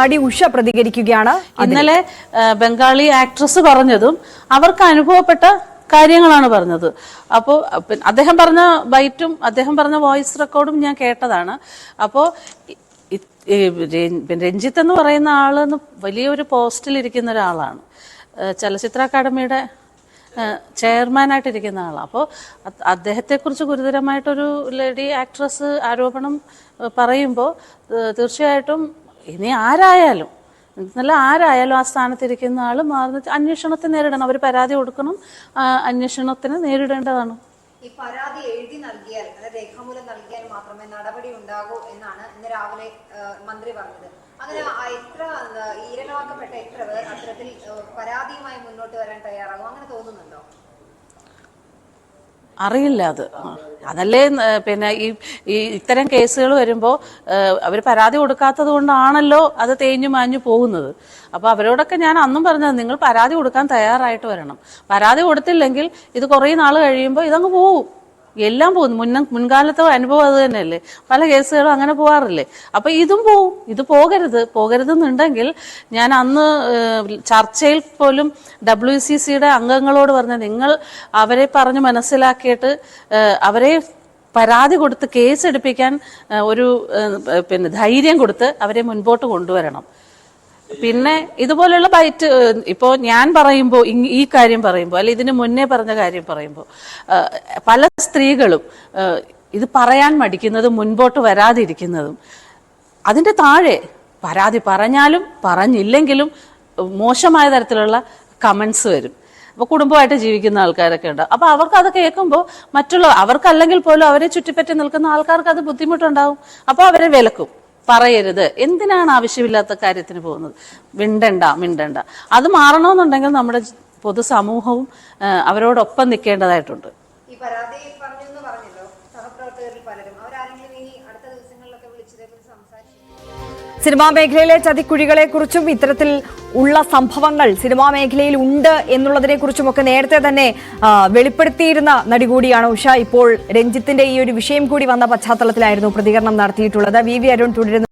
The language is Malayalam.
നടി ഉഷ പ്രതികരിക്കുകയാണ്. ഇന്നലെ ബംഗാളി ആക്ട്രസ് പറഞ്ഞതും അവർക്ക് അനുഭവപ്പെട്ട കാര്യങ്ങളാണ് പറഞ്ഞത്. അപ്പോൾ അദ്ദേഹം പറഞ്ഞ ബൈറ്റും അദ്ദേഹം പറഞ്ഞ വോയിസ് റെക്കോർഡും ഞാൻ കേട്ടതാണ്. അപ്പോൾ രഞ്ജിത്ത് എന്ന് പറയുന്ന ആള് വലിയൊരു പോസ്റ്റിലിരിക്കുന്ന ഒരാളാണ്, ചലച്ചിത്ര അക്കാദമിയുടെ ചെയർമാനായിട്ടിരിക്കുന്ന ആളാണ്. അപ്പോൾ അദ്ദേഹത്തെക്കുറിച്ച് ഗുരുതരമായിട്ടൊരു ലേഡി ആക്ട്രസ് ആരോപണം പറയുമ്പോൾ തീർച്ചയായിട്ടും ഇനി ആരായാലും ആ സ്ഥാനത്തിരിക്കുന്ന ആൾ മാറുന്ന അന്വേഷണത്തെ നേരിടണം. അവർ പരാതി കൊടുക്കണം, അന്വേഷണത്തിന് നേരിടേണ്ടതാണ്. ഈ പരാതി എഴുതി നൽകിയാൽ, രേഖാമൂലം നൽകിയാൽ മാത്രമേ നടപടി ഉണ്ടാകൂ എന്നാണ് ഇന്ന് രാവിലെ മന്ത്രി പറഞ്ഞത്. അങ്ങനെ ഇരകളാക്കപ്പെട്ട എത്ര പേർ അത്തരത്തിൽ പരാതിയുമായി മുന്നോട്ട് വരാൻ തയ്യാറാകും? അങ്ങനെ തോന്നുന്നുണ്ടോ? അറിയില്ല. അതല്ലേ പിന്നെ ഈ ഇത്തരം കേസുകൾ വരുമ്പോൾ അവർ പരാതി കൊടുക്കാത്തത് കൊണ്ടാണല്ലോ അത് തേഞ്ഞു മാഞ്ഞു പോകുന്നത്. അപ്പോൾ അവരോടൊക്കെ ഞാൻ അന്നും പറഞ്ഞത്, നിങ്ങൾ പരാതി കൊടുക്കാൻ തയ്യാറായിട്ട് വരണം. പരാതി കൊടുത്തില്ലെങ്കിൽ ഇത് കുറേ നാൾ കഴിയുമ്പോൾ ഇതങ്ങ് പോകും, എല്ലാം പോകുന്നു. മുൻകാലത്തെ അനുഭവം അത് തന്നെയല്ലേ, പല കേസുകളും അങ്ങനെ പോകാറില്ലേ. അപ്പൊ ഇതും പോവും. ഇത് പോകരുതെന്നുണ്ടെങ്കിൽ ഞാൻ അന്ന് ചർച്ചയിൽ പോലും WCCയുടെ അംഗങ്ങളോട് പറഞ്ഞ, നിങ്ങൾ അവരെ പറഞ്ഞ് മനസ്സിലാക്കിയിട്ട് അവരെ പരാതി കൊടുത്ത് കേസെടുപ്പിക്കാൻ ഒരു ധൈര്യം കൊടുത്ത് അവരെ മുൻപോട്ട് കൊണ്ടുവരണം. പിന്നെ ഇതുപോലെയുള്ള ബൈറ്റ് ഇപ്പോൾ ഞാൻ പറയുമ്പോൾ, ഈ കാര്യം പറയുമ്പോൾ, അല്ലെ ഇതിന് മുന്നേ പറഞ്ഞ കാര്യം പറയുമ്പോൾ, പല സ്ത്രീകളും ഇത് പറയാൻ മടിക്കുന്നതും മുൻപോട്ട് വരാതിരിക്കുന്നതും, അതിന്റെ താഴെ പരാതി പറഞ്ഞാലും പറഞ്ഞില്ലെങ്കിലും മോശമായ തരത്തിലുള്ള കമന്റ്സ് വരും. അപ്പോൾ കുടുംബമായിട്ട് ജീവിക്കുന്ന ആൾക്കാരൊക്കെ ഉണ്ട്. അപ്പോൾ അവർക്ക് അത് കേൾക്കുമ്പോൾ അവർക്കല്ലെങ്കിൽ പോലും അവരെ ചുറ്റിപ്പറ്റി നിൽക്കുന്ന ആൾക്കാർക്ക് അത് ബുദ്ധിമുട്ടുണ്ടാവും. അപ്പോൾ അവരെ വിലക്കും, പറയരുത്, എന്തിനാണ് ആവശ്യമില്ലാത്ത കാര്യത്തിന് പോകുന്നത്, മിണ്ടണ്ട. അത് മാറണമെന്നുണ്ടെങ്കിൽ നമ്മുടെ പൊതുസമൂഹവും അവരോടൊപ്പം നിൽക്കേണ്ടതായിട്ടുണ്ട്. ഈ പരാതി പറഞ്ഞെന്ന് പറഞ്ഞല്ലോ, സഹപ്രവർത്തകരിൽ പലരും അവരാരെങ്കിലും ഇനി അടുത്ത ദിവസങ്ങളിലൊക്കെ വിളിച്ചതേക്കുറിച്ച് സംസാരിച്ചു. സിനിമാ മേഖലയിലെ ചതിക്കുഴികളെ കുറിച്ചും ഇത്തരത്തിൽ ഉള്ള സംഭവങ്ങൾ സിനിമാ മേഖലയിൽ ഉണ്ട് എന്നുള്ളതിനെ കുറിച്ചുമൊക്കെ നേരത്തെ തന്നെ വെളിപ്പെടുത്തിയിരുന്ന നടി കൂടിയാണ് ഉഷ. ഇപ്പോൾ രഞ്ജിത്തിന്റെ ഈ ഒരു വിഷയം കൂടി വന്ന പശ്ചാത്തലത്തിലായിരുന്നു പ്രതികരണം നടത്തിയിട്ടുള്ളത്. വി അരുൺ തുടരുന്നു.